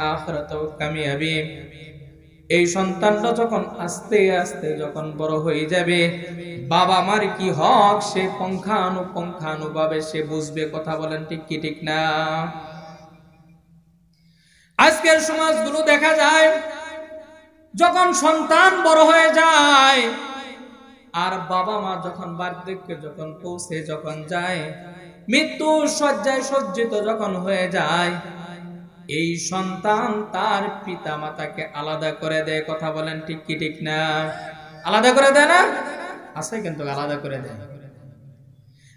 আখিরাতেও কামিয়াবি। এই সন্তানটা যখন আস্তে আস্তে যখন বড় হয়ে যাবে, বাবা মার কি হক সে পুঙ্খানুপুঙ্খানুভাবে সে বুঝবে। কথা বলেন ঠিক কি ঠিক না? আজকের সমাজগুলো দেখা যায় যখন সন্তান বড় হয়ে যায় আর বাবা মা যখন বার্ধক্যে যখন পৌঁছে যখন যায়, মৃত্যু শয্যায় সজ্জিত যখন হয়ে যায়, এই সন্তান তার পিতা মাতাকে আলাদা করে দেয়। কথা বলেন ঠিক কি ঠিক না? আলাদা করে দেয় না? আছে কিন্তু আলাদা করে দেয়।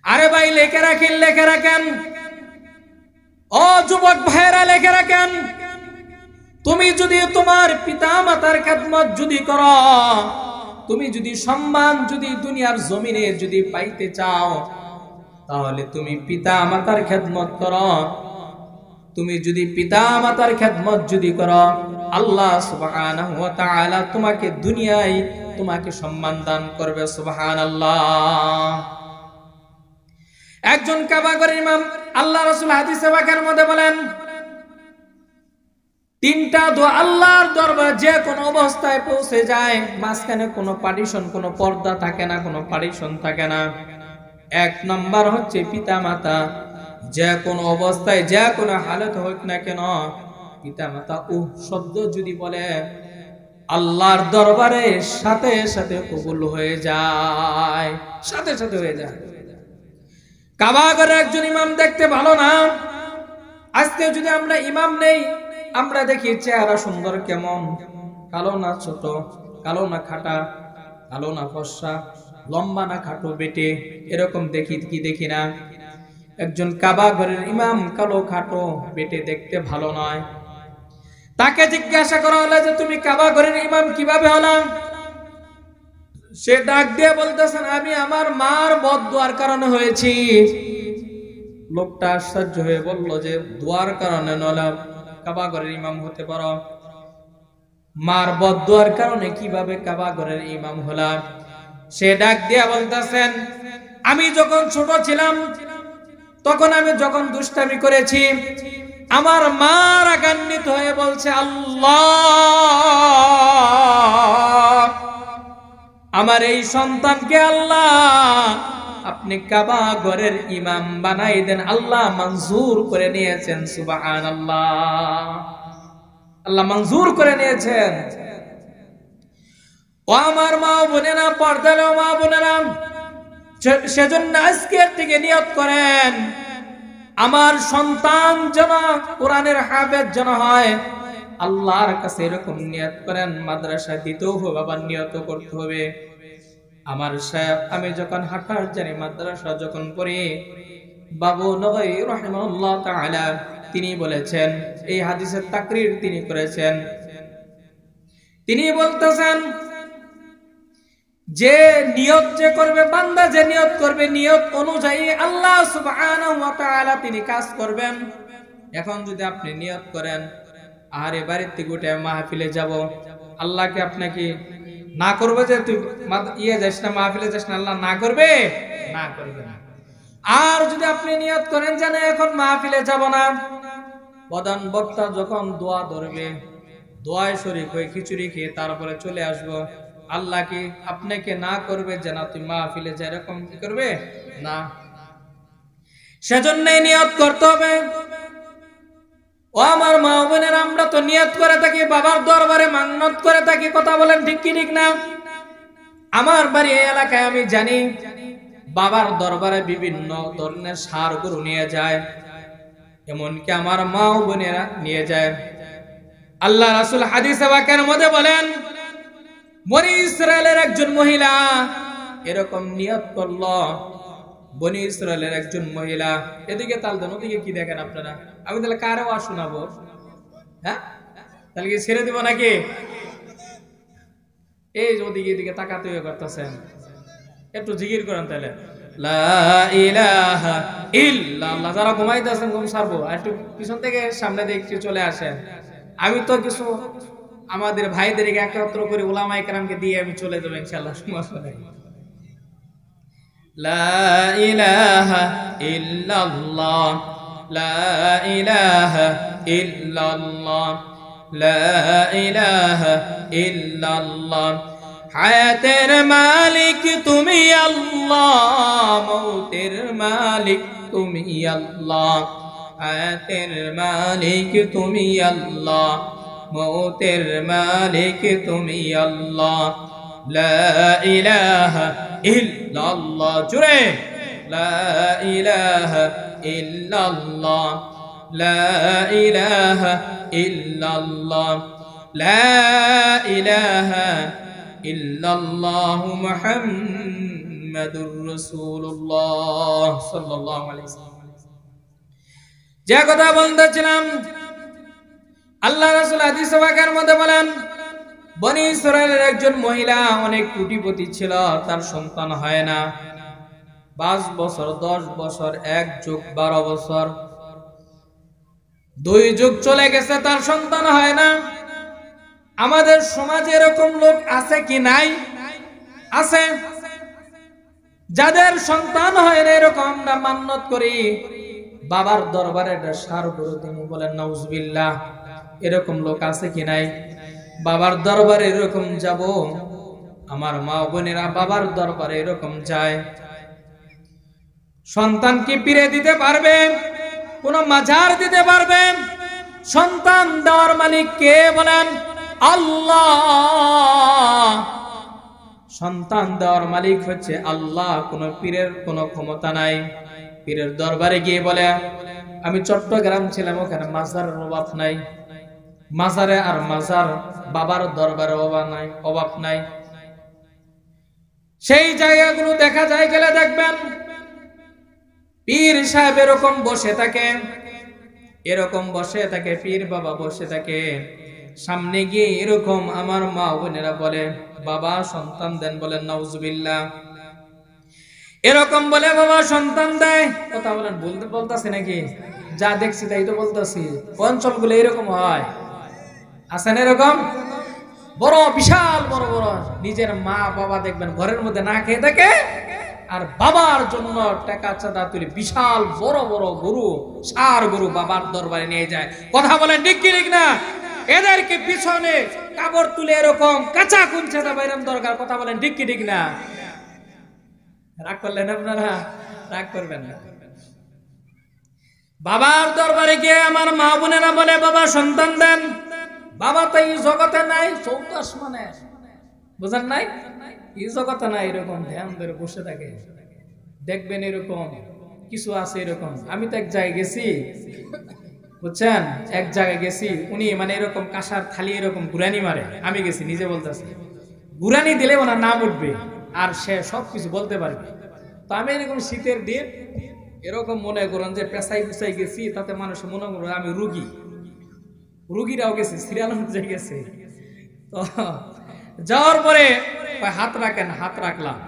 আরে ভাই লেখে রাখেন, ও যুবক ভাইরা লেখে রাখেন, তুমি যদি তোমার পিতা মাতার খেদমত যদি করো, তুমি যদি সম্মান যদি দুনিয়ার জমিনে যদি পাইতে চাও, তাহলে তুমি পিতা মাতার খেদমত করো। তুমি যদি পিতা মাতার খেদমত যদি করো, আল্লাহ সুবহানাহু ওয়া তাআলা তোমাকে দুনিয়ায় তোমাকে সম্মান দান করবে। সুবহানাল্লাহ। একজন কাবাগরের ইমাম আল্লাহ রাসূল হাদিসে পাকের মধ্যে বলেন, তিনটা দোয়া আল্লাহর দরবারে যে কোনো অবস্থায় পৌঁছে যায়, মাঝখানে কোনো পার্টিশন কোনো পর্দা থাকে না, কোনো পার্টিশন থাকে না। এক নাম্বার হচ্ছে পিতা মাতা, যে কোনো অবস্থায় যে কোনো হালত হোক না কেন পিতা মাতা শব্দ যদি বলে আল্লাহর দরবারে সাথে সাথে কবুল হয়ে যায়, সাথে সাথে হয়ে যায়। কাবাগরের একজন ইমাম দেখতে ভালো না। আজকে যদি আমরা ইমাম নেই, আমরা দেখি চেহারা সুন্দর কেমন, কালো না ছোট, কালো না খাটা, কালো না ফর্সা, লম্বা না খাটো বেটে, এরকম দেখি না? একজন কাবাগরের ইমাম কালো খাটো বেটে দেখতে ভালো নয়। তাকে জিজ্ঞাসা করা হলো যে তুমি কাবাগরের ইমাম কিভাবে হলাম? সে ডাক দিয়ে বলতেছেন, আমি আমার মার বদদুয়ার কারণে হয়েছি। লোকটা আশ্চর্য হয়ে বলল যে দোয়ার কারণে নলাম কাবাগরের ইমাম হতে পারো? মার বদদুয়ার কারণে কিভাবে কাবাগরের ইমাম হলাম? সে ডাক দিয়ে বলতেছেন, আমি যখন ছোট ছিলাম তখন আমি যখন দুষ্টামি করেছি, আমার মা রাগান্বিত হয়ে বলছে, আল্লাহ আমার এই সন্তানকে আল্লাহ আপনি কাবাগরের ইমাম বানাই দেন। আল্লাহ মঞ্জুর করে নিয়েছেন। সুবহানাল্লাহ। আল্লাহ মঞ্জুর করে নিয়েছেন। ও আমার মা বোনেরা, পর্দার মা বোনেরা, সেজন্য আজকের থেকে নিয়ত করেন আমার সন্তান যেন কোরআনের হাফেজ যেন হয়। আল্লাহর কাছে এরকম নিয়ত করেন। মাদ্রাসায় দিতেও হবে, আবার নিয়ত করতে হবে। আমার সাহেব আমি যখন হাঁটার জানি মাদ্রাসা যখন পড়ি, বাবু নবী রাহিমাহুল্লাহ তাআলা তিনি বলেছেন, এই হাদিসের তাকরীর তিনি করেছেন। তিনি বলতেছেন যে নিয়ত যে করবে বান্দা, যে নিয়ত করবে নিয়ত অনুযায়ী আল্লাহ সুবহানাহু ওয়া তাআলা তিনি কাজ করবেন। এখন যদি আপনি নিয়ত করেন আরে বাড়ির থেকে উঠে মাহফিলে যাব, আল্লাহকে আপনাকে না করবে যে তুই যাস না মাহফিলে যাস না, আল্লাহ না করবে না। আর যদি আপনি নিয়ত করেন যে না এখন মাহফিলে যাব না, প্রধান বক্তা যখন দোয়া ধরবে দোয়ায় শরীক হয়ে খিচুড়ি খেয়ে তারপরে চলে আসবো, আল্লাহ কি আপনাকে না করবে যে না তুই মাহফিলে যা, এরকম কি করবে না? সেজন্য নিয়ত করতে হবে। ও আমার মা বোনের, আমরা তো নিয়ত করে থাকি বাবার দরবারে মান্নত করে থাকি। কথা বলেন ঠিক কি ঠিক না? আমার বাড়ি এই এলাকায় আমি জানি বাবার দরবারে বিভিন্ন ধরনের ষাঁড় গরু নিয়ে যায়, এমনকি আমার মা বোনেরা নিয়ে যায়। আল্লাহ রাসূল হাদিসে পাকের মধ্যে বলেন, বনি ইসরায়েলের একজন মহিলা এরকম নিয়ত করলো। বনি ইসরায়েলের একজন মহিলা, এদিকে তাল দেন, ওদিকে কি দেখেন আপনারা? আমি তাহলে কার ওয়াজ শোনাবো? হ্যাঁ, তাহলে কি ছেড়ে দিব নাকি? এই যে ওদিকে এদিকে তাকাতে করতেছেন, একটু জিকির করেন তাহলে। লা ইলাহা ইল্লাল্লাহ। যারা ঘুমাইতেছেন ঘুম সারবো, একটু পিছন থেকে সামনে দেখতে চলে আসেন। আমি তো কিছু আমাদের ভাইদেরকে একত্র করে উলামায়ে কেরামকে দিয়ে আমি চলে যাবো ইনশাআল্লাহ। সমস্যা নেই। লা ইলাহা ইল্লাল্লাহ লা ইলাহা ইল্লাল্লাহ, লা ইলাহা ইল্লাল্লাহ। হায়াতের মালিক তুমি আল্লাহ, মৌতের মালিক তুমি আল্লাহ। হায়াতের মালিক তুমি আল্লাহ, মৌতের মালিক তুমি আল্লাহ। লা ইলাহা ইল্লাল্লাহ, জোরে লা ইলাহা ইল্লাল্লাহ, লা ইলাহা ইল্লাল্লাহ, লা ইলাহা ইল্লাল্লাহ মুহাম্মাদুর রাসূলুল্লাহ সাল্লাল্লাহু আলাইহি ওয়াসাল্লাম। যে কথা বলতেছিলাম, আল্লাহ রাসূল হাদিস পাকের মধ্যে বলেন, বনি ইসরাইলের একজন মহিলা অনেক কোটিপতি ছিল, তার সন্তান হয় না। 5 বছর, 10 বছর, 1 যুগ 12 বছর, 2 যুগ চলে গেছে, তার সন্তান হয় না। আমাদের সমাজে এরকম লোক আছে কি নাই? আছে। যাদের সন্তান হয় না, এরকম আমরা মান্যত করি, বাবার দরবারে সার গরু তিনি বলেন নাউজুবিল্লাহ। এরকম লোক আছে কি নাই? বাবার দরবারে এরকম যাব, আমার মা বোনেরা বাবার দরবারে এরকম যায়। সন্তান কি পীরে দিতে পারবে? কোন মাজার দিতে পারবে? সন্তান দেওয়ার মালিক কে বলেন? আল্লাহ। সন্তান দেওয়ার মালিক হচ্ছে আল্লাহ, কোন পীরের কোন ক্ষমতা নাই। পীরের দরবারে গিয়ে বলে, আমি চট্টগ্রাম ছিলাম, ওখানে মাজারের অভাব নাই। মাজারে আর মাজার, বাবার দরবারে অভাব নাই। সেই জায়গাগুলো দেখা যায়, গেলে দেখবেন পীর সাহেব এরকম বসে থাকে, এরকম বসে থাকে, পীর বাবা বসে থাকে। সামনে গিয়ে এরকম আমার মা বোনেরা বলে, বাবা সন্তান দেন, বলেন নাউজুবিল্লাহ। এরকম বলে বাবা সন্তান দেয়। কথা বলেন, বলতেছি নাকি? যা দেখছি তাই তো বলতেছি। অঞ্চলগুলো এরকম হয়, আছেন এরকম বড় বিশাল বড় বড় নিজের মা বাবা দেখবেন ঘরের মধ্যে না খেয়ে থাকে, আর বাবার জন্য টাকা চাঁদা তুলে বিশাল বড় বড় গরু, ষাঁড় গরু বাবার দরবারে নিয়ে যায়। কথা বলেন ঠিক কি ঠিক না? এদেরকে পিছনে কাপড় তুলে এরকম কাঁচা কুঞ্চা বাইরাম দরকার। কথা বলেন ঠিক কি ঠিক না? রাগ করলেন আপনারা? রাগ করবেন না। বাবার দরবারে গিয়ে আমার মা বোনেরা বলে, বাবা সন্তান দেন। বাবা তো এই জগতে নাই, 14 আসমানে, বুঝেন নাই? এই জগতে নাই। এরকম ধ্যান ধরে বসে থাকে, দেখবেন এরকম কিছু আছে এরকম। আমি তো এক জায়গায় গেছি, বুঝছেন, এক জায়গায় গেছি, উনি মানে এরকম কাঁসার থালি এরকম গুরানি মারে। আমি গেছি, নিজে বলতেছি, গুরানি দিলে ওনার নাম উঠবে আর সে সবকিছু বলতে পারবে। তো আমি এরকম শীতের দিন এরকম মনে করেন যে পেশাই পুষাই গেছি, তাতে মানুষ মনে করে আমি রুগী। রুগীরাও গেছে, সিরিয়াল অনুযায়ী গেছে। তো যাওয়ার পরে হাত রাখেন, হাত রাখলাম,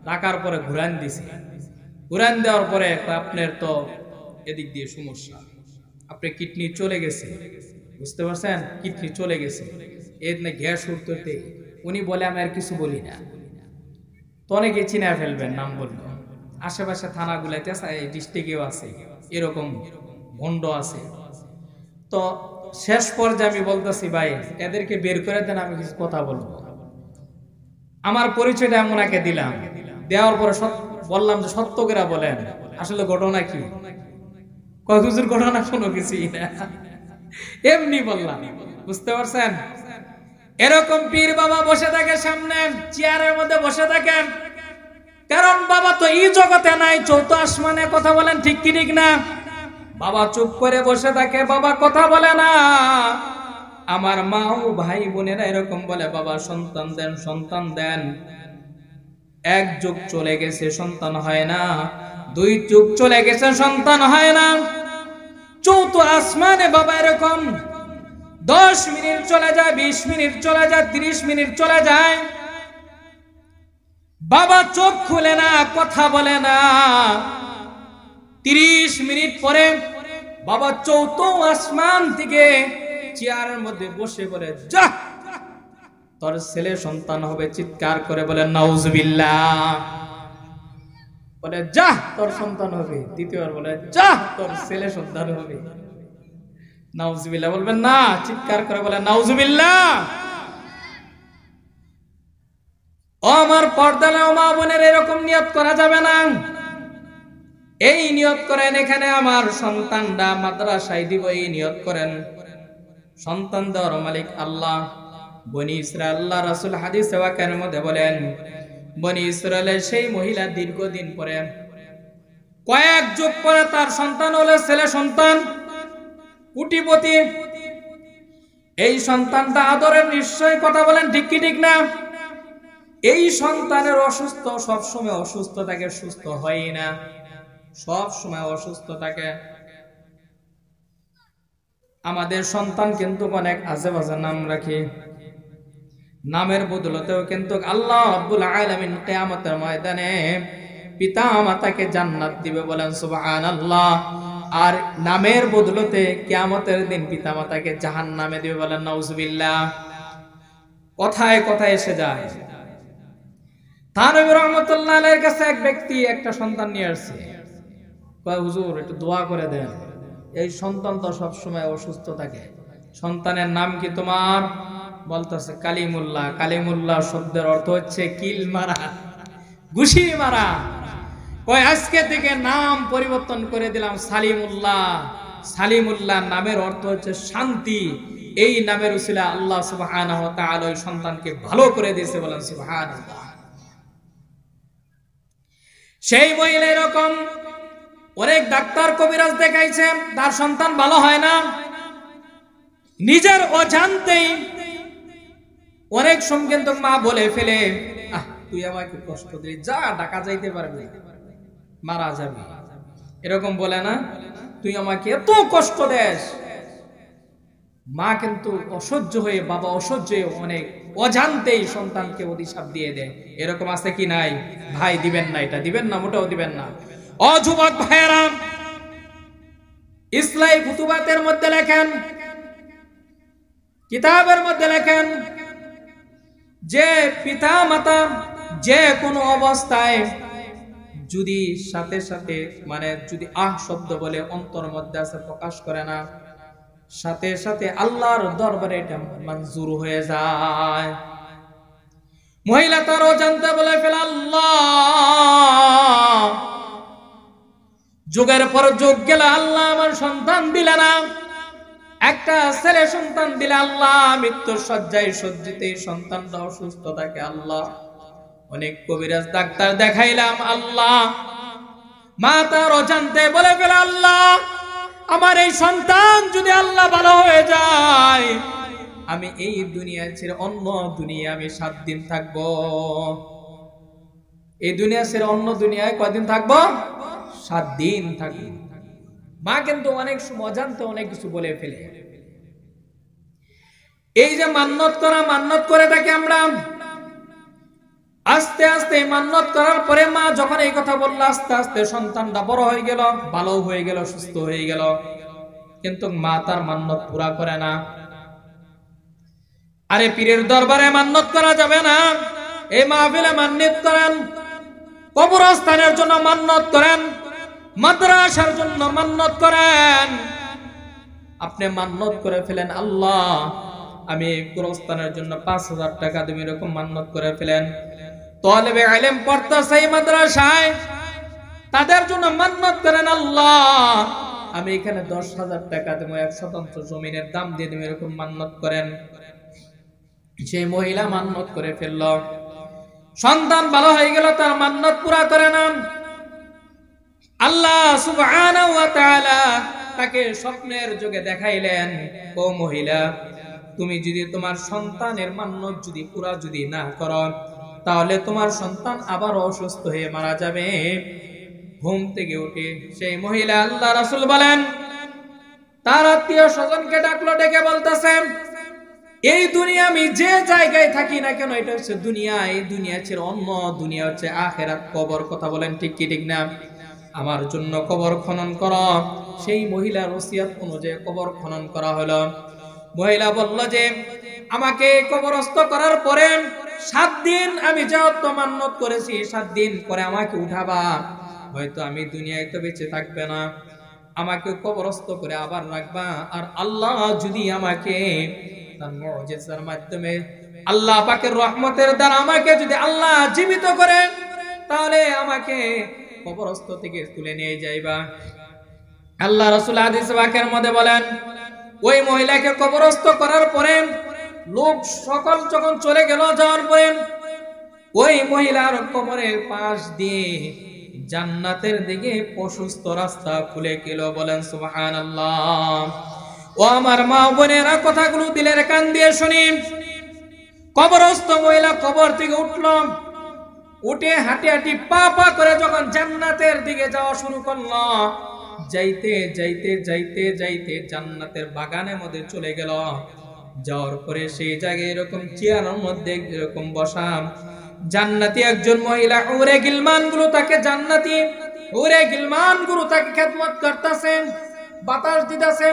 রাখার পরে ঘুরান দিছি। ঘুরান দেওয়ার পরে আপনার তো এদিক দিয়ে সমস্যা, আপনার কিডনি চলে গেছে, বুঝতে পারছেন? কিডনি চলে গেছে, এর না গ্যাস উঠতে। উনি বলে, আমি আর কিছু বলি না। তো অনেকে চিনে ফেলবেন নাম বলল। আশেপাশে থানাগুলাতে ডিস্ট্রিক্টেও আছে এরকম ভণ্ড আছে। তো শেষ পর্যায়ে আমি বলতেছি, ভাই এদেরকে বের করে দেন, আমি কিছু কথা বলবো। আমার পরিচয়টা আমি ওনাকে দিলাম। দেওয়ার পরে বললাম যে সত্য করে বলেন, আসলে ঘটনা কি? কয় হুজুর ঘটনা কোনো কিছুই না, এমনি বললাম, বুঝতে পারছেন? এরকম পীর বাবা বসে থাকে সামনে, চেয়ারের মধ্যে বসে থাকেন। কারণ বাবা তো এই জগতে নাই, 14 আসমানে। কথা বলেন ঠিক কি ঠিক না? বাবা চুপ করে বসে থাকে, বাবা কথা বলে না। আমার মা ও ভাই বোনেরা এরকম বলে, বাবা সন্তান দেন, সন্তান দেন। 1 যুগ চলে গেছে, সন্তান হয় না। 2 যুগ চলে গেছে, সন্তান হয় না। 4 আসমানে বাবা এরকম 10 মিনিট চলে যায়, 20 মিনিট চলে যায়, 30 মিনিট চলে যায়, বাবা চোখ খুলে না, কথা বলে না। 30 মিনিট পরে বাবা 4 আসমান থেকে চেয়ারের মধ্যে বসে বলে, যা তোর ছেলে সন্তান হবে। চিৎকার করে বলে নাউজুবিল্লাহ। বলে যা তোর সন্তান হবে, দ্বিতীয়বার বলে যা তোর ছেলে সন্তান হবে। নাউজুবিল্লাহ বলবেন না, চিৎকার করে বলে নাউজুবিল্লাহ। ও আমার পর্দালা মা বোনের, এরকম নিয়ত করা যাবে না। এই নিয়ত করেন এখানে আমার সন্তানরা মাদ্রাসায় দিব, এই নিয়ত করেন। সন্তান দেওয়ার মালিক আল্লাহ। বনি ইসরাইল, আল্লাহ রাসূল হাদিসে ওয়াকার মধ্যে বলেন, বনি ইসরাইলের সেই মহিলা দীর্ঘদিন পরে, কয়েক যুগ পরে তার সন্তান হলো ছেলে সন্তান, কোটিপতি। এই সন্তানটা আদরের, নিশ্চয় কথা বলেন ঠিক কি ঠিক না? এই সন্তানের অসুস্থ, সবসময় অসুস্থ থাকে, সুস্থ হয় না, সব সময় অসুস্থ থাকে। আমাদের সন্তান কিন্তু অনেক আজে বাজে নাম রাখে, নামের বদলতেও কিন্তু আল্লাহ রাব্বুল আলামিন কিয়ামতের ময়দানে পিতা মাতাকে জান্নাত দিবে, বলেন সুবহানাল্লাহ। আর নামের বদলতে কিয়ামতের দিন পিতা মাতাকে জাহান্নামে দিবে, বলেন নাউজুবিল্লাহ। কথায় কথায় এসে যায়। থানবী রাহমাতুল্লাহ আলাইহির কাছে এক ব্যক্তি একটা সন্তান নিয়ে আসছে, কয় হুজুর একটু দোয়া করে দেন, এই সন্তান তো সব সময় অসুস্থ থাকে। সন্তানের নাম কি তোমার? বলতেছে কালিমুল্লাহ। কালিমুল্লাহ শব্দের অর্থ হচ্ছে কিল মারা, ঘুষি মারা। কয় আজকে থেকে নাম পরিবর্তন করে দিলাম সালিমুল্লাহ। সালিমুল্লাহ নামের অর্থ হচ্ছে শান্তি। এই নামের উসিলা আল্লাহ সুবহানাহু ওয়া তাআলা ওই সন্তানকে ভালো করে দিয়েছে, বলেন সুবহানাল্লাহ। সেই মহিলা এরকম অনেক ডাক্তার কবিরাজ দেখাইছে, তার সন্তান ভালো হয় না। নিজের অজান্তেই অনেক সময় কিন্তু মা বলে ফেলে, তুই আমাকে কষ্ট দিলি, যা ঢাকা যাইতে পারবি, মারা যাবি, এরকম বলে না? তুই আমাকে এত কষ্ট দেস। মা কিন্তু অসহ্য হয়ে, বাবা অসহ্য হয়ে অনেক অজান্তেই সন্তানকে অভিশাপ দিয়ে দেয়। এরকম আছে কি নাই? ভাই দিবেন না, এটা দিবেন না, মোটেও দিবেন না। ও যুবক ভাইয়েরা, ইসলামী ফুতুবাতের মধ্যে লেখেন, কিতাবের মধ্যে লেখেন যে পিতা মাতা যে কোনো অবস্থায় যদি সাথে সাথে যদি শব্দ বলে অন্তর মধ্যে আছে, প্রকাশ করে না, সাথে সাথে আল্লাহর দরবারে এটা মঞ্জুর হয়ে যায়। মহিলা তারও জানতে বলে ফেলে, আল্লাহ যুগের পর যুগ গেল, আল্লাহ আমার সন্তান দিলে না, একটা ছেলে সন্তান দিলে আল্লাহ মৃত্যুর শয্যায় সজ্জিত, সন্তানটা অসুস্থ থাকে, আল্লাহ অনেক কবিরাজ ডাক্তার দেখাইলাম, আল্লাহ। মা তার অজান্তে বলে ফেলে, আল্লাহ আমার এই সন্তান যদি আল্লাহ ভালো হয়ে যায়, আমি এই দুনিয়া ছেড়ে অন্য দুনিয়া আমি 7 দিন থাকবো। এই দুনিয়া ছেড়ে অন্য দুনিয়ায় কয়দিন থাকবো? 7 দিন থাকবো। মা কিন্তু অনেক অজান্তে অনেক কিছু বলে ফেলে। এই যে মান্নত করা, মান্নত করে থাকি আমরা, আস্তে আস্তে মান্নত করার পরে মা যখন এই কথা বলল, আস্তে আস্তে সন্তানটা বড় হয়ে গেল, ভালো হয়ে গেল, সুস্থ হয়ে গেল, কিন্তু মা তার মান্নত পুরা করে না। আরে পীরের দরবারে মান্নত করা যাবে না, এই মাহফিলে মান্নত করেন, কবরস্থানের জন্য মান্নত করেন, মাদ্রাসার জন্য মান্নত করেন। আপনি মান্নত করে ফেলেন, আল্লাহ আমি কবরস্থানের জন্য 5000 টাকা দেব, এরকম মান্নত করে ফেলেন। তালেবে ইলম পড়তেছে এই মাদ্রাসায়, তাদের জন্য মান্নত করেন, আল্লাহ আমি এখানে 10,000 টাকা দেব, 1 শতাংশ জমিনের দাম দিয়ে দেব, এরকম মান্নত করেন। সেই মহিলা মান্নত করে ফেলল, সন্তান ভালো হয়ে গেল, তার মান্নত পুরা করে না। আল্লাহ সুবহানাহু ওয়া তাআলা তাকে স্বপ্নের যুগে দেখাইলেন, ও মহিলা তুমি যদি তোমার সন্তানের মান্নত যদি পুরা যদি না করো, তাহলে তোমার সন্তান আবার অসুস্থ হয়ে মারা যাবে। ঘুম থেকে উঠে সেই মহিলা, আল্লাহ রাসূল বলেন, তার আত্মীয় স্বজনকে ডাকলো, ডেকে বলতেছে, এই দুনিয়া আমি যে জায়গায় থাকি না কেন, এটা হচ্ছে দুনিয়া, এই দুনিয়া ছেড়ে অন্য দুনিয়া হচ্ছে আখিরাত, কবর। কথা বলেন ঠিক কি ঠিক না? আমার জন্য কবর খনন করো। সেই মহিলার ওসিয়ত অনুযায়ী কবর খনন করা হলো। মহিলা বলল যে আমাকে কবরস্থ করার পরে 7 দিন আমি যত মান্নত করেছি, 7 দিন পরে আমাকে উঠাবা। হয়তো আমি দুনিয়ায় তো বেঁচে থাকবে না, আমাকে কবরস্থ করে আবার রাখবা। আর আল্লাহ যদি আমাকে তার মুজিজার মাধ্যমে, আল্লাহ পাকের রহমতের দ্বারা আমাকে যদি আল্লাহ জীবিত করে, তাহলে আমাকে কবরস্থ থেকে তুলে নিয়ে যাইবা। আল্লাহ রাসূল হাদিস পাকের মধ্যে বলেন, ওই মহিলাকে কবরস্থ করার পরে লোক সকল যখন চলে গেল, যাওয়ার পরে ওই মহিলার কবরের পাশ দিয়ে জান্নাতের দিকে প্রশস্ত রাস্তা খুলে গেল। বলেন সুবহানাল্লাহ। ও আমার মা বোনেরা, কথাগুলো দিলের কান দিয়ে শুনি। কবরস্থ মহিলা কবর থেকে উঠল, উঠে হাঁটি হাঁটি পা পা করে যখন জান্নাতের দিকে যাওয়া শুরু করলো, যাইতে যাইতে যাইতে যাইতে জান্নাতের বাগানের মধ্যে চলে গেল। যাওয়ার পরে সেই জায়গায় এরকম চেয়ারের মধ্যে এরকম বসা জান্নাতি একজন মহিলা, হুরে গিলমান গুলো তাকে জান্নাতি হুরে গিলমান গুলো তাকে খেদমত করতেছে, বাতাস দিতেছে।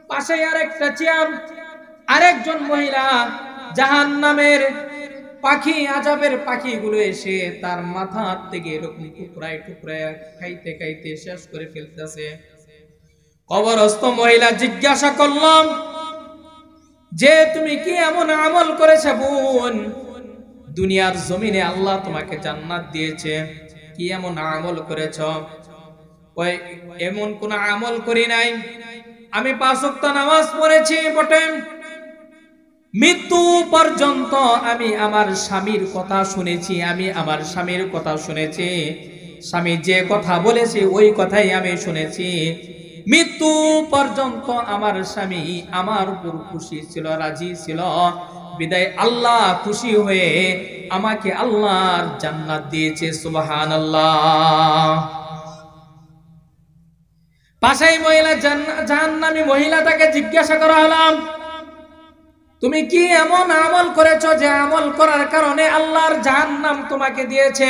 পাশে আরেকটা চেয়ার, আরেকজন মহিলা জাহান্নামের পাখি, আযাবের পাখিগুলো এসে তার মাথা থেকে এরকম টুকরায় টুকরায় খাইতে খাইতে শেষ করে ফেলতেছে। কবরস্থ মহিলা জিজ্ঞাসা করলাম যে তুমি কি এমন আমল করেছে বোন? দুনিয়ার জমিনে আল্লাহ তোমাকে জান্নাত দিয়েছে, কি এমন আমল করেছ? ওই এমন কোন আমল করি নাই, আমি 5 ওয়াক্ত নামাজ পড়েছি বটে, মৃত্যু পর্যন্ত আমি আমার স্বামীর কথা শুনেছি, আমি আমার স্বামীর কথা শুনেছি, স্বামী যে কথা বলেছে ওই কথাই আমি শুনেছি। মৃত্যু পর্যন্ত আমার স্বামী আমার উপর খুশি ছিল, রাজি ছিল, বিদায় আল্লাহ খুশি হয়ে আমাকে আল্লাহর জান্নাত দিয়েছে। সুবহানাল্লাহ। পাশেই মহিলা জাহান্নামী মহিলা, তাকে জিজ্ঞাসা করা হলাম তুমি কি এমন আমল করেছো যে আমল করার কারণে আল্লাহর জাহান্নাম তোমাকে দিয়েছে?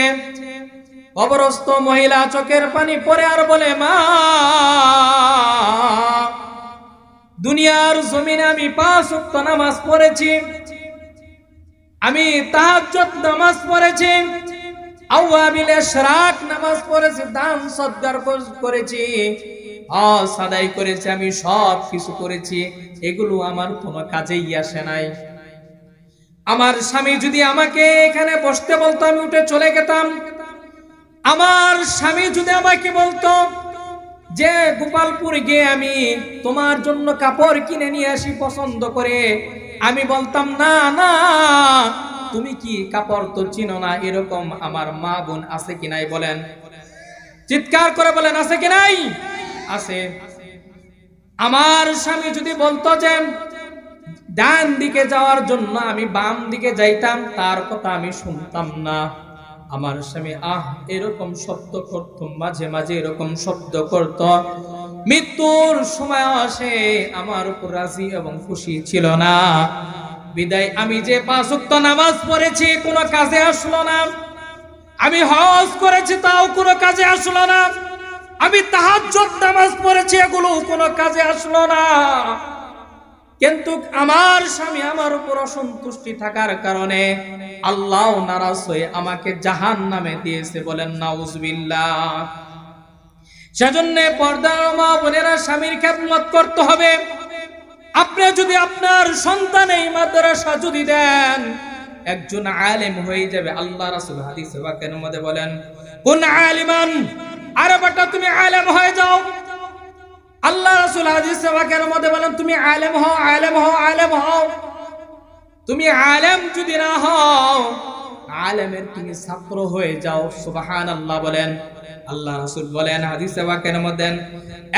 কবরস্থ মহিলা চোখের পানি পড়ে আর বলে, মা, দুনিয়ার জমিনে আমি 5 ওয়াক্ত নামাজ পড়েছি, আমি তাহাজ্জুদ নামাজ পড়েছি, আওয়াবিল ইশরাক নামাজ পড়েছি, দান সদকা করেছি, হজ আদায় করেছি, আমি সব কিছু করেছি, এগুলো আমার কোনো কাজেই আসে নাই। আমার স্বামী যদি আমাকে এখানে বসতে বলতো আমি উঠে চলে যেতাম। আমার স্বামী যদি আমাকে বলতো যে গোপালপুর গিয়ে আমি তোমার জন্য কাপড় কিনে নিয়ে আসি পছন্দ করে, আমি বলতাম না না, তুমি কি কাপড় তো চিনো না। এরকম আমার মা বোন আছে কি নাই বলেন? চিৎকার করে বলেন আছে কি নাই? আছে। আমার স্বামী যদি বলতো যে ডান দিকে যাওয়ার জন্য আমি বাম দিকে যাইতাম, তার কথা আমি শুনতাম না। আমার স্বামী এরকম শব্দ করত, মাঝে মাঝে এরকম শব্দ করত, মৃত্যুর সময় আসে আমার উপর রাজি এবং খুশি ছিল না। বিদায় আমি যে 5 ওয়াক্ত নামাজ পড়েছি কোনো কাজে আসলো না, আমি হজ করেছি তাও কোনো কাজে আসলো না, আমি তাহাজ্জুদ নামাজ পড়েছি এগুলো কোনো কাজে আসলো না। কিন্তু আমার স্বামী আমার উপর অসন্তুষ্টি থাকার কারণে আল্লাহ নারাজ হয়ে আমাকে জাহান্নামে দিয়েছে। বলেন নাউজুবিল্লাহ। সেজন্য পর্দার মা বোনেরা স্বামীর খেদমত করতে হবে। আপনি যদি আপনার সন্তান এই মাদ্রাসা যদি দেন, একজন আলেম হয়ে যাবে। আল্লাহ রাসূল হাদিসে পাকের মধ্যে বলেন, কুন আলিমান, আরে বেটা তুমি আলেম হয়ে যাও। আল্লাহ রাসূল হাদিসে পাকের মধ্যে বলেন তুমি আলেম হও, আলেম হও, আলেম হও। তুমি আলেম যদি না হও, আলেমের তুমি ছাত্র হয়ে যাও। সুবহানাল্লাহ বলেন। আল্লাহ রাসূল বলেন হাদিসে পাকের মধ্যে,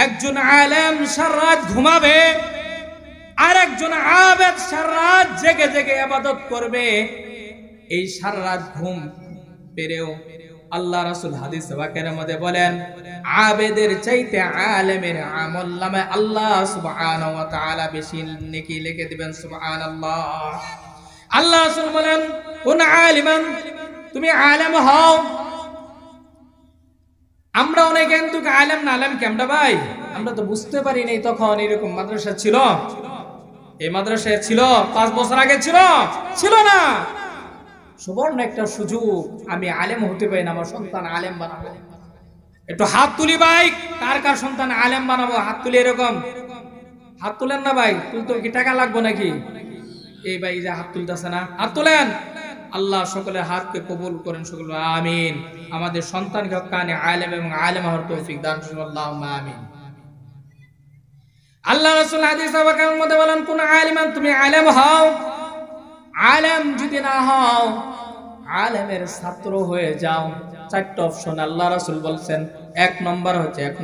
একজন আলেম সারা রাত ঘুমাবে আর একজন আবেদ সারা রাত জেগে জেগে ইবাদত করবে। এই সারা রাত ঘুম পেরেও আল্লাহ রাসূল হাদিসে পাকের মধ্যে বলেন আবেদের চাইতে আলেমের আমলনামায় আল্লাহ সুবহানাহু ওয়া তাআলা বেশি নেকি লিখে দিবেন। সুবহানাল্লাহ। আল্লাহ রাসূল বলেন কোন আলিমান, তুমি আলেম হও। আমরা অনেকে কিন্তু আলেম না আলেম কেমন ভাই আমরা তো বুঝতে পারি নাই। তখন এরকম মাদ্রাসা ছিল, এই মাদ্রাসায় ছিল 5 বছর আগে ছিল না। সুবর্ণ একটা সুযোগ, আমি আলেম হতে পারি না, আমার সন্তান আলেম বানাবো। একটু হাত তুলি ভাই, কার কার সন্তান আলেম বানাবো? হাত তুলি, এরকম হাত তুলেন না ভাই। তুলতে কি টাকা লাগবে নাকি? এই ভাই যে হাত তুলতেছে না, হাত তুলেন। আল্লাহ সকলের হাতকে কবুল করেন, সকলে আমিন। আমাদের সন্তানকে কানে আলেম এবং আলেম হওয়ার তৌফিক দান করুন, আল্লাহুম্মা আমিন। আল্লাহ রাসূল হাদিস পাকের মধ্যে বলেন, কোন আলিমান, তুমি আলেম হও। আলেম যদি না হও, আলেমের ছাত্র হয়ে যাও। চারটা অপশন আল্লাহ রাসূল বলছেন। এক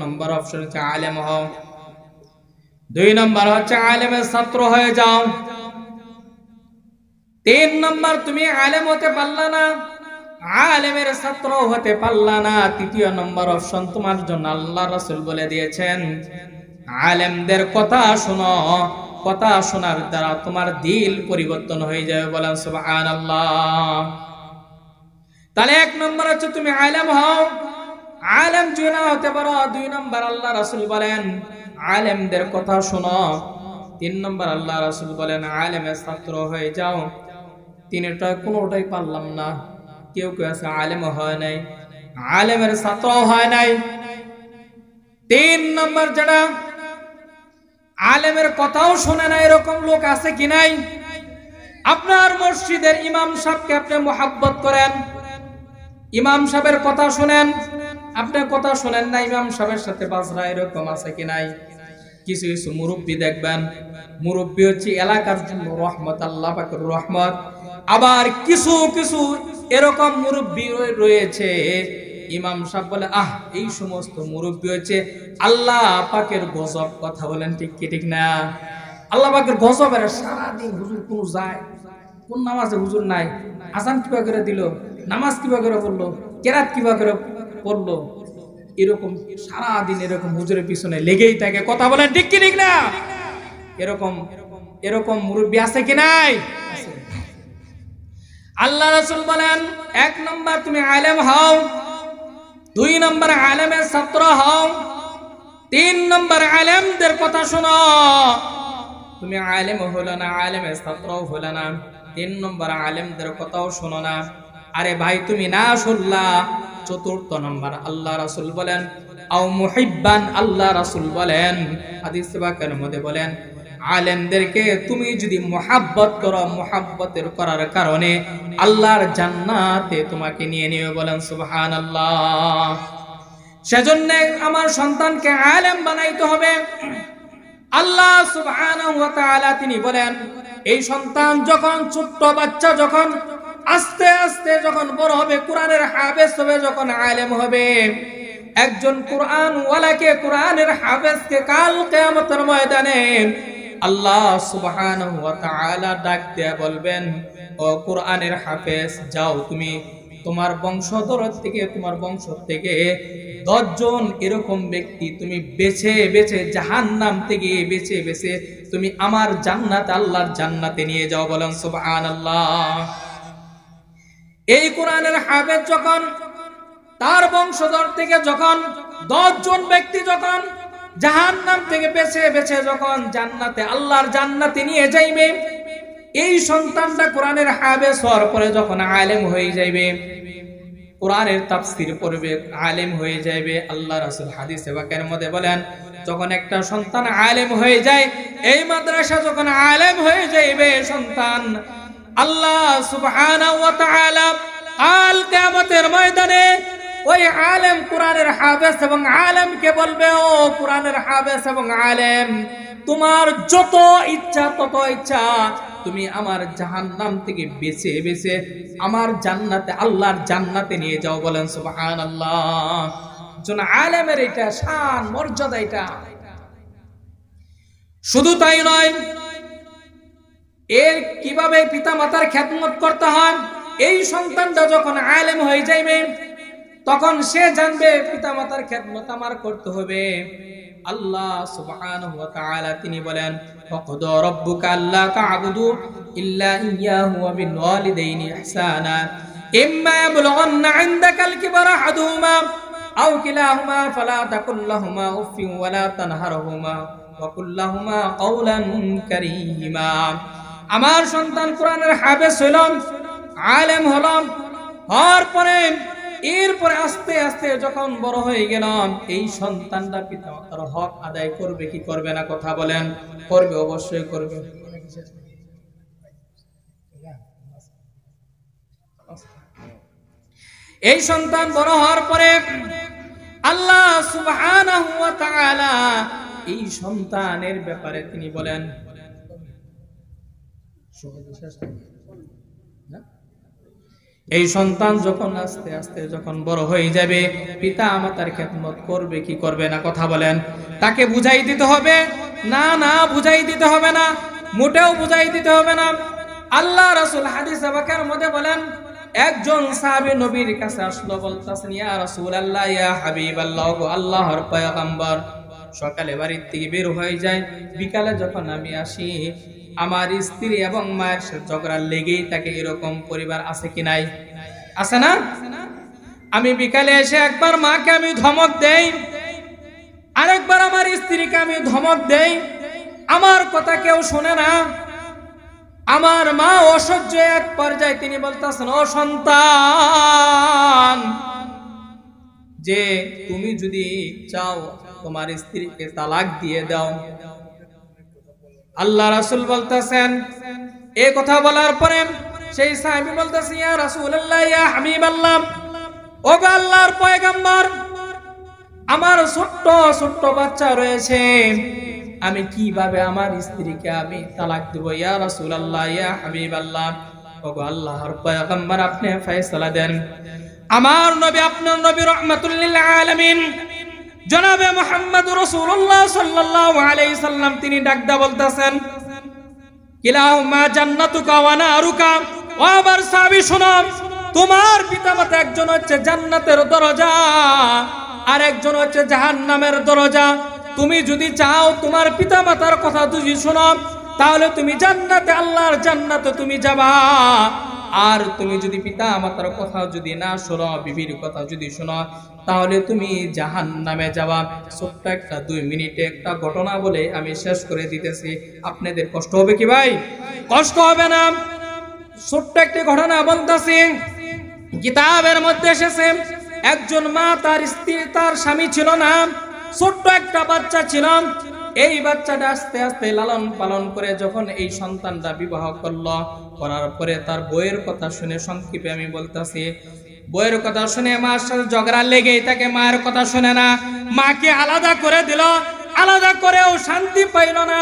নম্বর অপশন হচ্ছে আলেম হও। 2 নম্বর হচ্ছে আলেমের ছাত্র হয়ে যাও। 3 নম্বর, তুমি আলেম হতে পারলা না, আলেমের ছাত্র হতে পারলা না। 3 নম্বর অপশন তোমার জন্য আল্লাহ রাসূল বলে দিয়েছেন, আলেমদের কথা শোনো। কথা শোনার দ্বারা তোমার দিল পরিবর্তন হয়ে যাবে। বলেন সুবহানাল্লাহ। তাহলে 1 নম্বর হচ্ছে তুমি আলেম হও। আলেম যদি না হতে পারো, 2 নম্বর আল্লাহ রাসূল বলেন আলেমদের কথা শোনো। 3 নম্বর আল্লাহ রাসূল বলেন আলেমের ছাত্র হয়ে যাও। 3টা কোনোটাই পারলাম না। কেউ কেউ আছে আলেম হয় নাই, আলেমের ছাত্র হয় নাই। 3 নম্বর যারা আলেমের কথাও শোনে না, এরকম লোক আছে কি নাই? আপনার মসজিদের ইমাম সাহেবকে আপনি মুহাব্বত করেন, ইমাম সাহেবের কথা শুনেন, আপনি কথা শুনেন না, ইমাম সাহেবের সাথে বাজরা, এরকম আছে কি নাই? কিছু কিছু মুরব্বী দেখবেন, মুরব্বী হচ্ছে এলাকার জন্য রহমত, আল্লাহ পাকের রহমত। আবার কিছু কিছু এরকম মুরব্বী রয়েছে, ইমাম সাহেব বলে এই সমস্ত মুরব্বী হচ্ছে আল্লাহ পাকের গজব। কথা বলেন ঠিক কি ঠিক না? আল্লাহ পাকের গজবের সারাদিন হুজুর কোন যায়, কোন নামাজে হুজুর নাই, আযান কিভাবে করে দিল, নামাজ কিভাবে করে পড়লো, কেরাত কিভাবে করে পড়লো, এরকম সারাদিন এরকম হুজুরের পিছনে লেগেই থাকে। কথা বলেন ঠিক কি ঠিক না? এরকম এরকম মুরব্বী আছে কি নাই? আল্লাহ রাসূল বলেন 1 নম্বর তুমি আলেম হও, 2 নম্বর আলেমের ছাত্র হও, 3 নম্বর আলেমদের কথা শোনো। তুমি আলেম হলো না, আলেমের ছাত্রও হলো না, 3 নম্বর আলেমদের কথাও শোনো না। আরে ভাই তুমি না শুনলা। 4র্থ নম্বর আল্লাহ রাসূল বলেন আও মুহিব্বান, আল্লাহ রাসূল বলেন হাদিস পাকের মধ্যে বলেন আলেমদেরকে তুমি যদি মুহাব্বত করো, মুহাব্বতের করার কারণে আল্লাহর জান্নাতে তোমাকে নিয়ে নিবে। বলেন সুবহানাল্লাহ। সেজন্য আমার সন্তানকে আলেম বানাইতে হবে। আল্লাহ সুবহানাহু ওয়া তাআলা তিনি বলেন, এই সন্তান যখন ছোট্ট বাচ্চা, যখন আস্তে আস্তে যখন বড় হবে, কোরআনের হাফেজ হবে, যখন আলেম হবে, একজন কোরআন ওয়ালাকে, কোরআনের হাফেজকে কাল কিয়ামতের ময়দানে আল্লাহ সুবহানাহু ওয়া তাআলা ডাক দিয়ে বলবেন, ও কোরআনের হাফেজ, যাও তুমি তোমার বংশধর থেকে, তোমার বংশ থেকে 10 জন এরকম ব্যক্তি তুমি বেছে বেছে জাহান্নাম থেকে বেছে বেছে তুমি আমার জান্নাত, আল্লাহর জান্নাতে নিয়ে যাও। বলেন সুবহানাল্লাহ। এই কোরআনের হাফেজ যখন তার বংশধর থেকে যখন 10 জন ব্যক্তি যখন জাহান্নাম থেকে বেছে বেছে যখন জান্নাতে, আল্লাহর জান্নাতে নিয়ে যাইবে, এই সন্তানটা কোরআনের হাফেজ হওয়ার পরে যখন আলেম হয়ে যাইবে, কোরআনের তাফসীর পড়বে, আলেম হয়ে যাইবে। আল্লাহ রাসূল হাদিসে পাকের মধ্যে বলেন, যখন একটা সন্তান আলেম হয়ে যায়, এই মাদ্রাসা যখন আলেম হয়ে যাইবে সন্তান, আল্লাহ সুবহানাহু ওয়া তাআলা কাল কিয়ামতের ময়দানে ওই আলেম, কোরআনের হাফেজ এবং আলেমকে বলবে, ও কোরআনের হাফেজ এবং আলেম, তোমার যত ইচ্ছা তত ইচ্ছা তুমি আমার জাহান্নাম থেকে বেছে বেছে আমার জান্নাতে, আল্লাহর জান্নাতে নিয়ে যাও। বলেন সুবহানাল্লাহ। জন আলেমের এটা শান, মর্যাদা এটা। শুধু তাই নয়, এর কিভাবে পিতামাতার খেদমত করতে হয়, এই সন্তানটা যখন আলেম হয়ে যাইবে তখন সে জানবে পিতামাতার খেদমত আমার করতে হবে। আল্লাহ সুবহানাহু ওয়া তাআলা তিনি বলেন, ফাকাদা রাব্বুকা আল্লা তা'বুদু ইল্লা ইয়্যাহু ওয়া বিল ওয়ালিদাইনি ইহসানা ইম্মা ইয়াবলুগান্না 'ইনদাকাল কিবারা আহাদুহুমা আও কিলাহুমা ফালা তাকুল লাহুমা উফফিন ওয়া লা তানহারহুমা ওয়া কুল লাহুমা কাওলান কারীমা। আমার সন্তান কোরআনের হাফেজ হলো, আলেম হলো, হওয়ার পরে এরপরে আস্তে আস্তে যখন বড় হয়ে গেলাম, এই সন্তানটা পিতামাতার হক আদায় করবে কি করবে না, কথা বলেন? করবে, অবশ্যই করবে। এই সন্তান বড় হওয়ার পরে আল্লাহ সুবহানাহু ওয়া তাআলা এই সন্তানের ব্যাপারে তিনি বলেন, এই সন্তান যখন আস্তে আস্তে যখন বড় হয়ে যাবে, পিতা মাতার খেদমত করবে কি করবে না, কথা বলেন? তাকে বুঝাই দিতে হবে না? না, বুঝাই দিতে হবে না, মোটেও বুঝাই দিতে হবে না। আল্লাহ রাসূল হাদিসে পাকের মধ্যে বলেন, একজন সাহাবী নবীর কাছে আসলো, বলতেছেন, ইয়া রাসূলুল্লাহ, ইয়া হাবিবাল্লাহ, গো আল্লাহর পয়গম্বর, সকালে বাড়ি থেকে বের হয়ে যায়, বিকালে যখন আমি আসি আমার স্ত্রী এবং মায়ের সাথে ঝগড়া লেগেই থাকে। এরকম পরিবার আছে কি নাই? আছে না? আমি বিকালে এসে একবার মাকে আমি ধমক দেই, আরেকবার আমার স্ত্রীকে আমি ধমক দেই, আমার কথা কেউ শোনে না। আমার মা অসহ্য এক পর্যায়ে তিনি বলতেছেন, ও সন্তান, যে তুমি যদি চাও তোমার স্ত্রীকে তালাক দিয়ে দাও। আল্লাহ রাসূল বলতেছেন, এই কথা বলার পরে সেই সাহাবী বলতেছে, ইয়া রাসূলুল্লাহ, ইয়া হাবিবাল্লাহ, ও গো আল্লাহর পয়গম্বর, আমার ছোট্ট ছোট্ট বাচ্চা রয়েছে, আমি কিভাবে আমার স্ত্রীকে আমি তালাক দেব? ইয়া রাসূলুল্লাহ, ইয়া হাবিবাল্লাহ, ও গো আল্লাহর পয়গম্বর, আপনি ফয়সালা দেন। আমার নবী, আপনার নবী রাহমাতুল লিল আলামিন জনাবে মুহাম্মদ রাসূলুল্লাহ সাল্লাল্লাহু আলাইহি সাল্লাম তিনি ডাকদা বলতেছেন, কিলাহুমা জান্নাতুকা ওয়া নারুকা। ও আমার সাহাবী শুনো, তোমার পিতামাতা একজন হচ্ছে জান্নাতের দরজা আর একজন হচ্ছে জাহান্নামের দরজা। তুমি যদি চাও তোমার পিতামাতার কথা যদি শোনো, তাহলে তুমি জান্নাতে, আল্লাহর জান্নাতে তুমি যাবা। আর তুমি যদি পিতা মাতার কথা যদি না শোনো, বিবির কথা যদি শোনো, তাহলে তুমি জাহান্নামে যাবা। ছোট্ট একটা 2 মিনিটে একটা ঘটনা বলে আমি শেষ করে দিতেছি। আপনাদের কষ্ট হবে কি ভাই? কষ্ট হবে না? ছোট্ট একটা ঘটনা বলতেছি। কিতাবের মধ্যে এসেছে, একজন মা, তার স্ত্রী, তার স্বামী ছিল না, ছোট্ট একটা বাচ্চা ছিল। এই বাচ্চাটা আস্তে আস্তে লালন পালন করে যখন এই সন্তানটা বিবাহ করলো, করার পরে তার বইয়ের কথা শুনে, সংক্ষেপে আমি বলতেছি, বইয়ের কথা শুনে মার সাথে ঝগড়া লেগেই থাকে, মায়ের কথা শুনে না, মাকে আলাদা করে দিল, আলাদা করেও শান্তি পাইল না।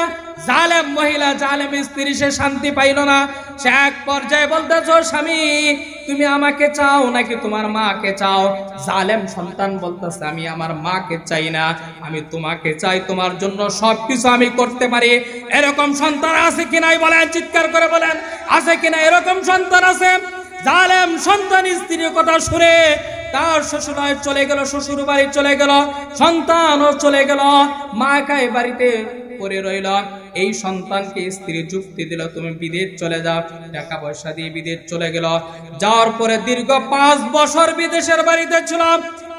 জালেম মহিলা, জালেম স্ত্রী, সে শান্তি পাইল না। সে এক পর্যায়ে বলতেছ, স্বামী তুমি আমাকে চাও নাকি তোমার মাকে চাও? জালেম সন্তান বলতেছে, আমি আমার মাকে চাই না, আমি তোমাকে চাই, তোমার জন্য সবকিছু আমি করতে পারি। এরকম সন্তান আছে কি নাই বলেন? চিৎকার করে বলেন, আছে কিনা এরকম সন্তান? আছে। জালেম সন্তান স্ত্রীর কথা শুনে তার শ্বশুরালয় চলে গেল, শ্বশুর বাড়ি চলে গেল, সন্তানও চলে গেল, মা একাই বাড়িতে পড়ে রইল। এই সন্তানকে স্ত্রী যুক্তি দিল, তুমি বিদেশ চলে যাও, টাকা পয়সা দিয়ে বিদেশ চলে গেল। যাওয়ার পরে দীর্ঘ 5 বছর বিদেশের বাড়িতে ছিল,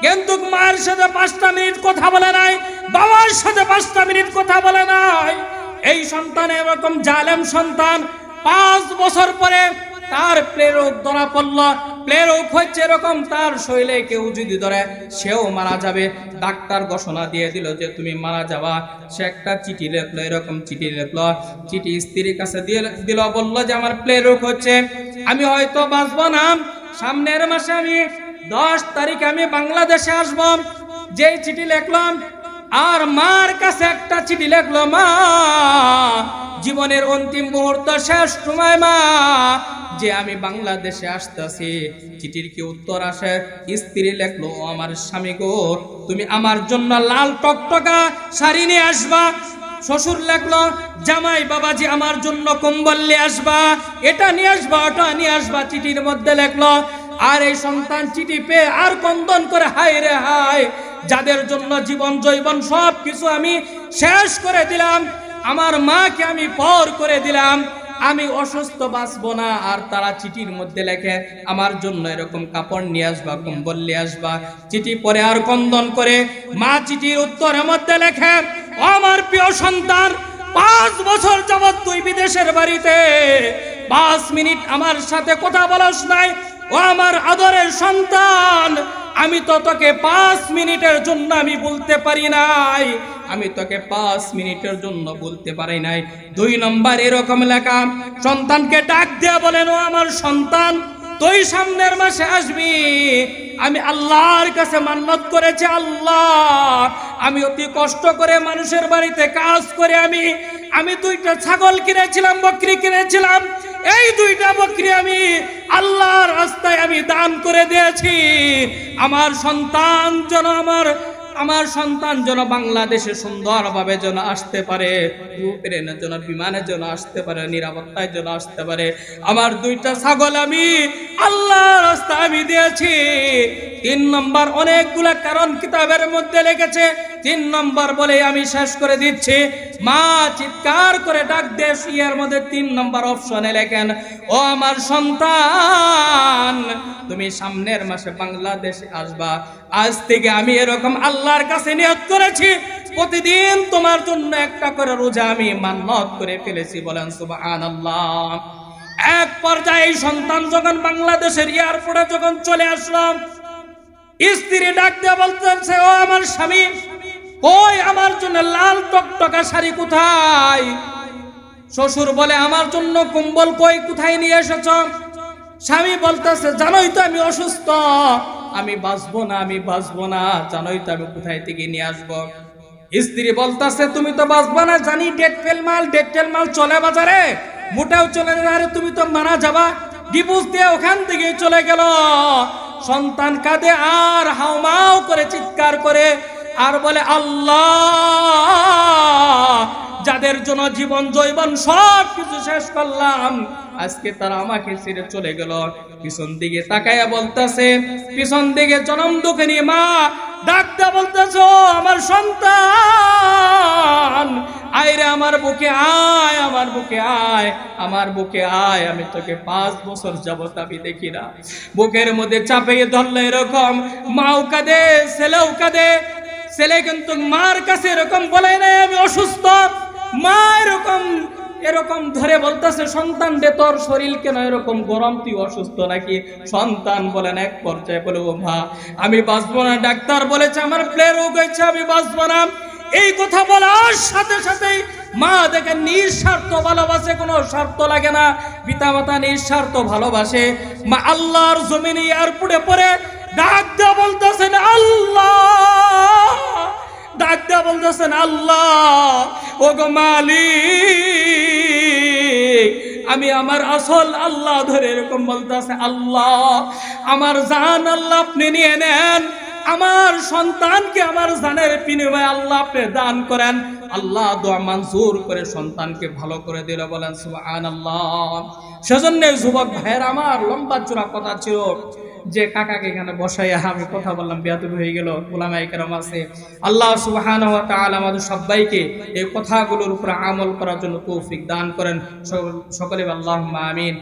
কিন্তু মায়ের সাথে 5টা মিনিট কথা বলে নাই, বাবার সাথে 5টা মিনিট কথা বলে নাই। এই সন্তান এরকম জালেম সন্তান। 5 বছর পরে তার প্লেরোগ ধরা পড়ল। প্লেরোগ হচ্ছে এরকম, তার শরীরে কেউ যদি ধরে সেও মারা যাবে। ডাক্তার ঘোষণা দিয়ে দিল যে তুমি মারা যাবা। সে একটা চিঠি লিখলো, এরকম চিঠি লিখলো, চিঠি স্ত্রীর কাছে দিয়ে দিল, বললো যে আমার প্লেরোগ হচ্ছে, আমি হয়তো বাঁচবো না, সামনের মাসে আমি 10 তারিখে আমি বাংলাদেশে আসব। যেই চিঠি লিখলাম, আর মার কাছে একটা চিঠি লিখলো, মা জীবনের অন্তিম মুহূর্ত, শেষ সময় মা, যে আমি বাংলাদেশে আসতেছি। চিঠির কি উত্তর আসে? স্ত্রী লিখলো, আমার স্বামী গো, তুমি আমার জন্য লাল টকটকা শাড়ি নিয়ে আসবা। শ্বশুর লিখলো, জামাই বাবাজি আমার জন্য কম্বল নিয়ে আসবা, এটা নিয়ে আসবা, ওটা নিয়ে আসবা। চিঠির মধ্যে লিখলো। আর এই সন্তান চিঠি পেয়ে আর কন্দন করে, হায় রে হায়, যাদের জন্য জীবন জৈবন সব কিছু আমি শেষ করে দিলাম, আমার মাকে আমি পর করে দিলাম, আমি অসুস্থ বাঁচবো না। আর তারা চিঠির মধ্যে লেখে, আমার জন্য এরকম কাপড় নিয়ে আসবা, কম্বল নিয়ে আসবা। চিঠি পরে আর কন্দন করে মা চিঠির উত্তরের মধ্যে লেখে, আমার প্রিয় সন্তান, 5 বছর যাবত তুই বিদেশের বাড়িতে 5 মিনিট আমার সাথে কথা বলস নাই, ও আমার আদরের সন্তান, আমি তো তোকে 5 মিনিটের জন্য আমি বলতে পারি নাই, আমি তোকে 5 মিনিটের জন্য বলতে পারি নাই। 2 নম্বর এরকম লেখা, সন্তানকে ডাক দিয়ে বলেন, ও আমার সন্তান, তুই সামনের মাসে আসবি। আমি আল্লাহর কাছে মান্নত করেছি, আল্লাহ আমি অতি কষ্ট করে মানুষের বাড়িতে কাজ করে আমি 2টা ছাগল কিনেছিলাম, বকরি কিনেছিলাম। এই 2টা বকরি আমি আল্লাহর রাস্তায় আমি দান করে দিয়েছি। আমার সন্তান যেন বাংলাদেশে সুন্দরভাবে যেন আসতে পারে, ট্রেনের জন্য, বিমানের জন্য আসতে পারে, নিরাপত্তায় জন্য আসতে পারে। আমার 2টা ছাগল আমি আল্লাহর রাস্তায় আমি দিয়েছি। 3 নম্বর অনেকগুলা কারণ কিতাবের মধ্যে লিখেছে। 3 নম্বর বলে আমি শেষ করে দিচ্ছি। মা চিৎকার করে ডাক দিয়ে এর মধ্যে 3 নম্বর অপশনে লেখেন, ও আমার সন্তান, তুমি সামনের মাসে বাংলাদেশে আসবা। আজ থেকে আমি এরকম আল্লাহর কাছে নিয়ত করেছি, প্রতিদিন তোমার জন্য একটা করে রোজা আমি মান্নত করে ফেলেছি। বলেন সুবহানাল্লাহ। এক পর্যায়ে সন্তান যখন বাংলাদেশের এয়ারপোর্টে যখন চলে আসলাম, স্ত্রী ডাক দিয়ে বলতেছে, ও আমার স্বামী, ওই আমার জন্য লাল টকটকা শাড়ি কোথায়? শ্বশুর বলে, আমার জন্য কম্বল কই, কোথায় নিয়ে এসেছ? স্বামী বলতেছে, জানোই তো আমি অসুস্থ, আমি বাঁচবো না, জানোই তো আমি কোথায় থেকে নিয়ে আসবো। স্ত্রী বলতেছে, তুমি তো বাঁচবো না জানি, ডেট ফেল মাল চলে বাজারে, মোটাও চলে না, আরে তুমি তো মারা যাবা। ডিভোর্স দিয়ে ওখান থেকে চলে গেল। সন্তান কাঁদে আর হাউমাউ করে চিৎকার করে আর বলে, আল্লাহ, যাদের জন্য জীবন জৈবন সব কিছু শেষ করলাম, আজকে তারা আমাকে ছেড়ে চলে গেল। পিছন দিকে তাকায়া বলতেছে, পিছন দিকে জনম দুঃখিনী মা ডাকতে বলতেছ, আমার সন্তান, আইরে আমার বুকে আয়, আমার বুকে আয়, আমি তোকে 5 বছর যাবত আমি দেখি না। বুকের মধ্যে চাপিয়ে ধরলে এরকম, মাও কাঁদে, ছেলেও কাঁদে। ছেলে কিন্তু মার কাছে এরকম বলে নাই আমি অসুস্থ, মা এরকম ধরে বলতেছে, সন্তান রে তোর শরীর কেন এরকম গরম, তুই অসুস্থ নাকি? সন্তান বলেন এক পর্যায়ে বলে, ও মা আমি বাঁচবো না, ডাক্তার বলেছে আমার প্লে রোগ হয়েছে, আমি বাঁচবো না। এই কথা বলার সাথে সাথেই মা দেখে নিঃস্বার্থ ভালোবাসে, কোনো স্বার্থ লাগে না। পিতা মাতা নিঃস্বার্থ ভালোবাসে। মা আল্লাহর জমিনে এয়ারপোর্টে পড়ে ডাক দেয়া বলতেছেন, আল্লাহ, ডাক দেয়া বলতেছেন, আল্লাহ, ও গো মালিক, আমি আমার আসল আল্লাহ ধরে এরকম বলতেছে, আল্লাহ আমার জান আল্লাহ আপনি নিয়ে নেন, আমার সন্তানকে আমার জানের বিনিময়ে আল্লাহ আপনি দান করেন। আল্লাহ দোয়া মঞ্জুর করে সন্তানকে ভালো করে দিল। বলেন সুবহানাল্লাহ। সেজন্য যুবক ভাইয়ের আমার লম্বা চূড়া কথা ছিল যে কাকাকে এখানে বসাইয়া আমি কথা বললাম, বেয়াদবি হয়ে গেল। উলামায়ে কেরাম আছে, আল্লাহ সুবহানাহু ওয়া তাআলা আমাদের সবাইকে এই কথাগুলোর উপর আমল করার জন্য তৌফিক দান করেন। সকলে আল্লাহুম্মা আমিন।